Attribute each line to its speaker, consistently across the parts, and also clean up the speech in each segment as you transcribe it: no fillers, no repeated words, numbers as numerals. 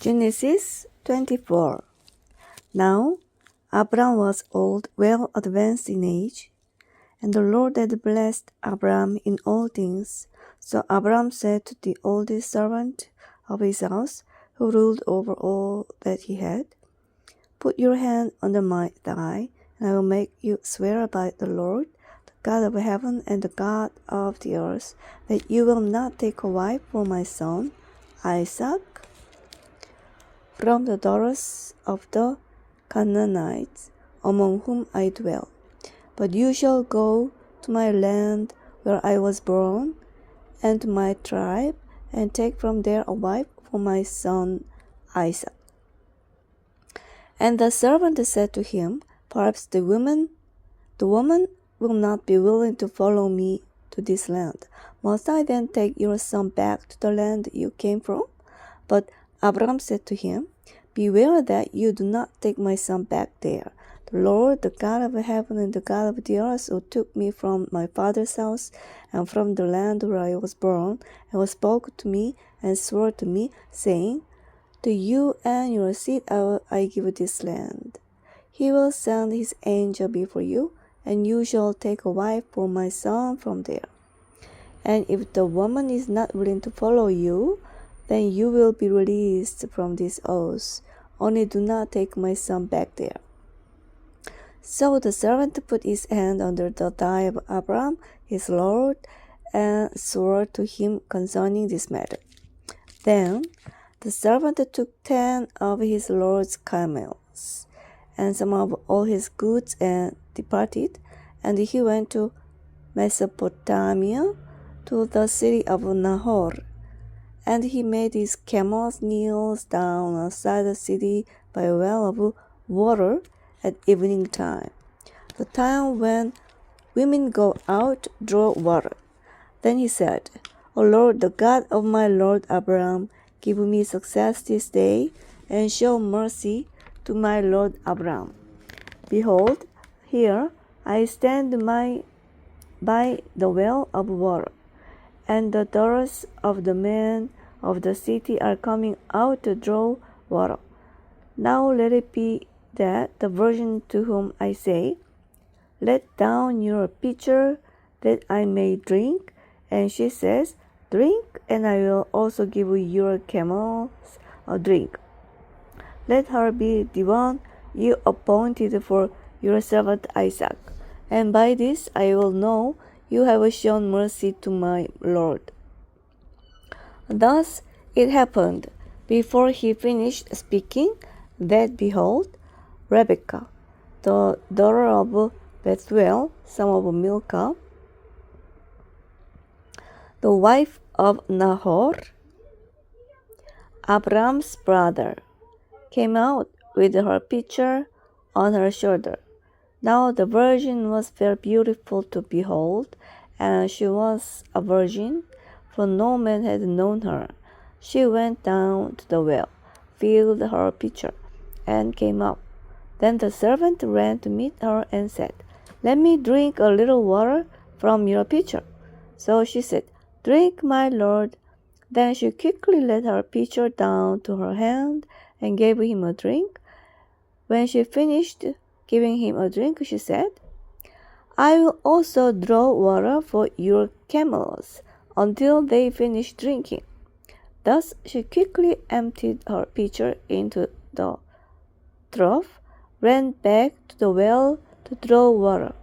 Speaker 1: Genesis 24. Now Abram was old, well advanced in age, and the Lord had blessed Abram in all things. So Abram said to the oldest servant of his house, who ruled over all that he had, "Put your hand under my thigh, and I will make you swear by the Lord, the God of heaven and the God of the earth, that you will not take a wife for my son Isaac from the daughters of the Canaanites, among whom I dwell. But you shall go to my land where I was born, and to my tribe, and take from there a wife for my son Isaac." And the servant said to him, "Perhaps the woman will not be willing to follow me to this land. Must I then take your son back to the land you came from?" But Abram said to him, "Beware that you do not take my son back there. The Lord, the God of heaven and the God of the earth, who took me from my father's house and from the land where I was born, and who spoke to me and swore to me, saying, 'To you and your seed I give this land.' He will send his angel before you, and you shall take a wife for my son from there. And if the woman is not willing to follow you, then you will be released from this oath. Only do not take my son back there." So the servant put his hand under the thigh of Abram, his lord, and swore to him concerning this matter. Then the servant took 10 of his lord's camels and some of all his goods and departed, and he went to Mesopotamia, to the city of Nahor. And he made his camels kneel down outside the city by a well of water at evening time, the time when women go out to draw water. Then he said, "O Lord, the God of my lord Abram, give me success this day, and show mercy to my lord Abram. Behold, here I stand by the well of water, and the daughters of the men of the city are coming out to draw water. Now let it be that the virgin to whom I say, 'Let down your pitcher that I may drink,' and she says, 'Drink, and I will also give your camels a drink,' let her be the one you appointed for your servant Isaac. And by this I will know you have shown mercy to my Lord." Thus it happened, before he finished speaking, that behold, Rebekah, the daughter of Bethuel, son of Milcah, the wife of Nahor, Abram's brother, came out with her pitcher on her shoulder. Now the virgin was very beautiful to behold, and she was a virgin, for no man had known her. She went down to the well, filled her pitcher, and came up. Then the servant ran to meet her and said, "Let me drink a little water from your pitcher." So she said, "Drink, my lord." Then she quickly let her pitcher down to her hand and gave him a drink. When she finished giving him a drink, she said, "I will also draw water for your camels until they finish drinking." Thus she quickly emptied her pitcher into the trough, ran back to the well to draw water,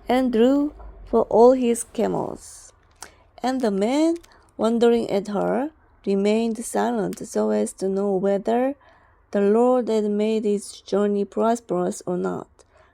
Speaker 1: and drew for all his camels. And the man, wondering at her, remained silent so as to know whether the Lord had made his journey prosperous or not.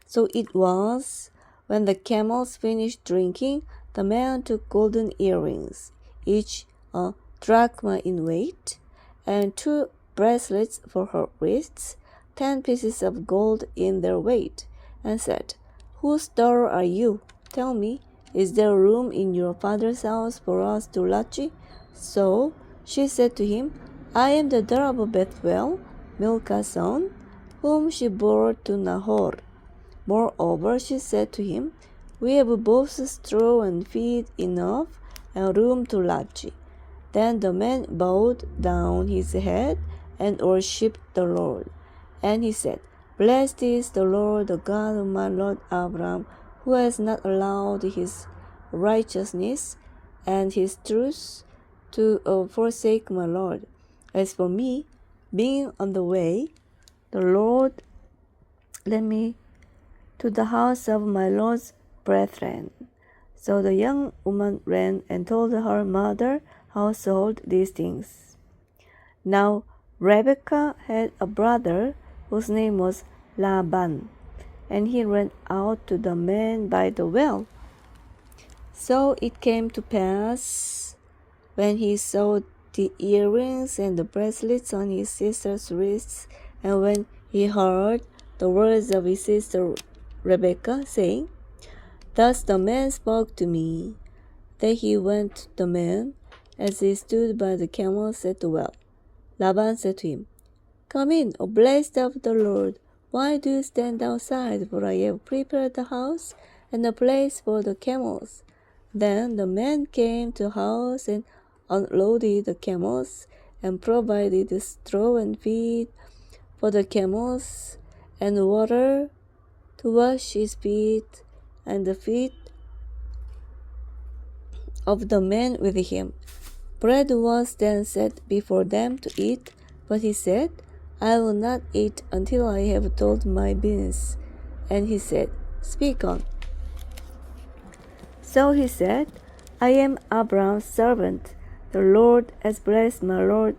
Speaker 1: So it was, when the camels finished drinking, the man took golden earrings, each a drachma in weight, and 2 bracelets for her wrists, 10 pieces of gold in their weight, and said, "Whose daughter are you? Tell me, is there room in your father's house for us to lodge?" So she said to him, "I am the daughter of Bethuel, Milcah's son, whom she bore to Nahor." Moreover, she said to him, "We have both straw and feed enough, and room to lodge." Then the man bowed down his head and worshipped the Lord. And he said, Blessed is the Lord, the God of my Lord Abraham, who has not allowed his righteousness and his truth to forsake my Lord. As for me, being on the way, the Lord led me to the house of my Lord's brethren. So the young woman ran and told her mother household these things. Now Rebekah had a brother whose name was Laban, and he ran out to the man by the well. So it came to pass, when he saw the earrings and the bracelets on his sister's wrists, and when he heard the words of his sister Rebekah, saying, Thus the man spoke to me, that he went to the man, as he stood by the camels at the well. Laban said to him, Come in, O blessed of the Lord. Why do you stand outside? For I have prepared the house and a place for the camels. Then the man came to the house and unloaded the camels and provided straw and feed for the camels and water to wash his feet and the feet of the men with him. Bread was then set before them to eat, but he said, I will not eat until I have told my business. And he said, Speak on. So he said, I am Abraham's servant. The Lord has blessed my Lord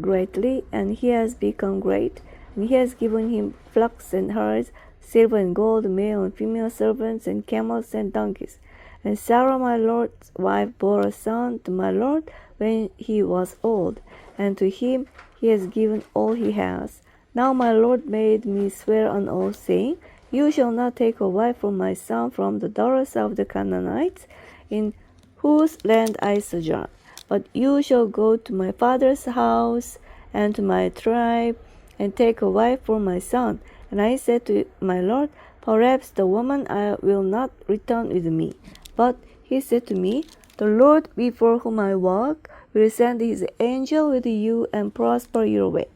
Speaker 1: greatly, and he has become great, and he has given him flocks and herds, silver and gold, male and female servants, and camels and donkeys. And Sarah my Lord's wife bore a son to my Lord when he was old, and to him he has given all he has. Now my Lord made me swear an oath, saying, You shall not take a wife for my son from the daughters of the Canaanites, in whose land I sojourn. But you shall go to my father's house and to my tribe, and take a wife for my son. And I said to my Lord, Perhaps the woman will not return with me. But he said to me, The Lord before whom I walk will send his angel with you and prosper your way.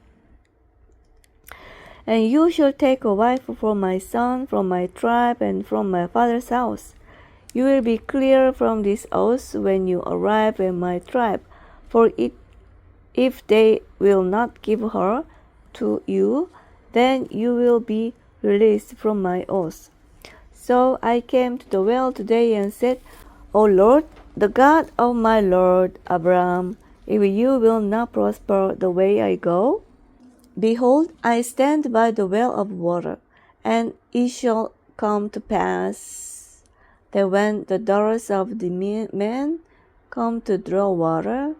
Speaker 1: And you shall take a wife for my son from my tribe and from my father's house. You will be clear from this oath when you arrive at my tribe, for if they will not give her to you, then you will be released from my oath. So I came to the well today and said, O Lord, the God of my Lord Abraham, if you will not prosper the way I go, behold, I stand by the well of water, and it shall come to pass that when the daughters of the men come to draw water,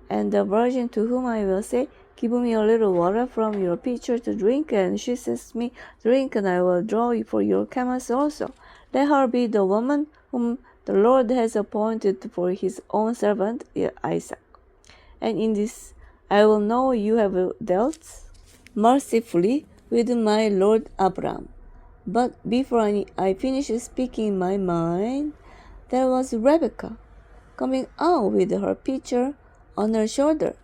Speaker 1: and the virgin to whom I will say, Give me a little water from your pitcher to drink, and she says to me, Drink, and I will draw for your camels also. Let her be the woman whom the Lord has appointed for his own servant Isaac. And in this I will know you have dealt mercifully with my Lord Abraham. But before I finished speaking in my mind, there was Rebekah coming out with her pitcher on her shoulder.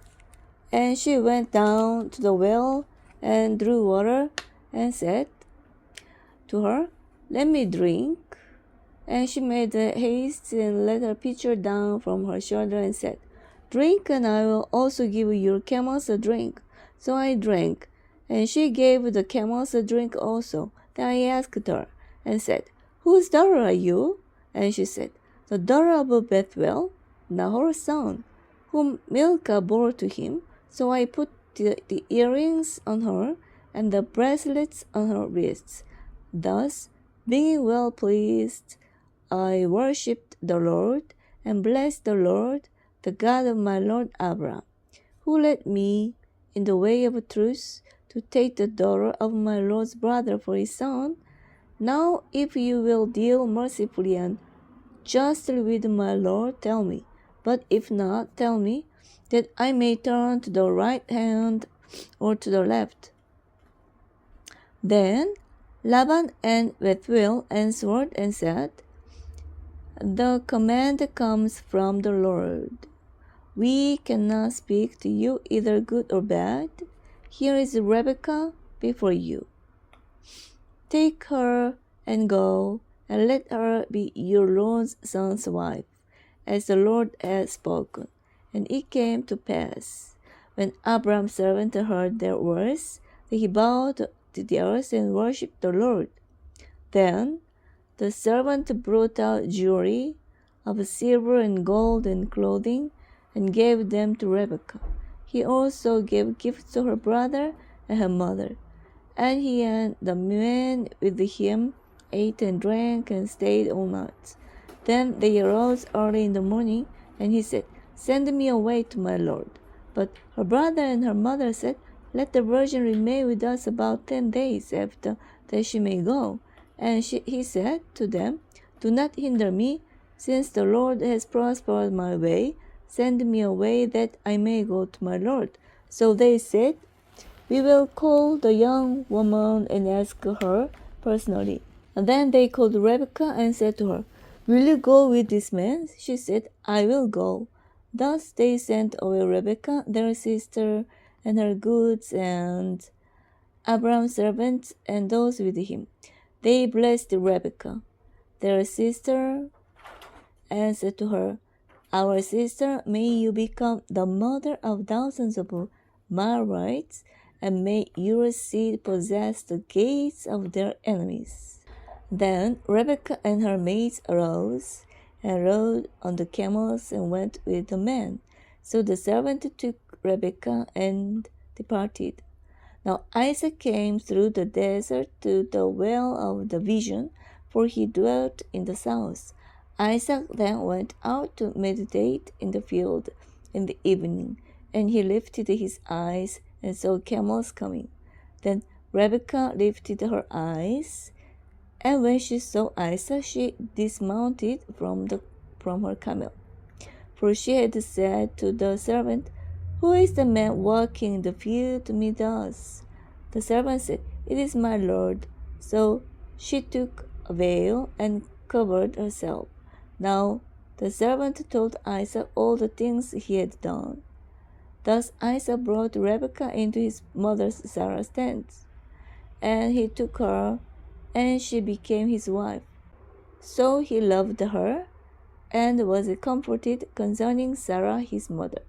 Speaker 1: And she went down to the well and drew water and said to her, Let me drink. And she made haste and let her pitcher down from her shoulder and said, Drink, and I will also give your camels a drink. So I drank, and she gave the camels a drink also. Then I asked her and said, Whose daughter are you? And she said, The daughter of Bethuel, Nahor's son, whom Milcah bore to him. So I put the earrings on her and the bracelets on her wrists. Thus, being well pleased, I worshipped the Lord and blessed the Lord, the God of my Lord Abraham, who led me in the way of truth to take the daughter of my Lord's brother for his son. Now, if you will deal mercifully and justly with my Lord, tell me. But if not, tell me, that I may turn to the right hand or to the left. Then Laban and Bethuel answered and said, The command comes from the Lord. We cannot speak to you either good or bad. Here is Rebekah before you. Take her and go, and let her be your Lord's son's wife, as the Lord has spoken. And it came to pass, when Abram's servant heard their words, that he bowed to the earth and worshipped the Lord. Then the servant brought out jewelry of silver and gold and clothing, and gave them to Rebekah. He also gave gifts to her brother and her mother. And he and the men with him ate and drank and stayed all night. Then they arose early in the morning, and he said, Send me away to my lord. But her brother and her mother said, Let the virgin remain with us about 10 days after that she may go. And he said to them, Do not hinder me, since the Lord has prospered my way. Send me away that I may go to my lord. So they said, We will call the young woman and ask her personally. And then they called Rebekah and said to her, Will you go with this man? She said, I will go. Thus they sent away Rebekah, their sister, and her goods, and Abram's servants, and those with him. They blessed Rebekah, their sister, and said to her, Our sister, may you become the mother of thousands of Mahrites, and may your seed possess the gates of their enemies. Then Rebekah and her maids arose and rode on the camels and went with the men. So the servant took Rebekah and departed. Now Isaac came through the desert to the well of the vision, for he dwelt in the south. Isaac then went out to meditate in the field in the evening, and he lifted his eyes and saw camels coming. Then Rebekah lifted her eyes, and when she saw Isaac, she dismounted from her camel. For she had said to the servant, Who is the man walking in the field to meet us? The servant said, It is my lord. So she took a veil and covered herself. Now the servant told Isaac all the things he had done. Thus Isaac brought Rebekah into his mother Sarah's tent, and he took her, and she became his wife. So he loved her, and was comforted concerning Sarah his mother.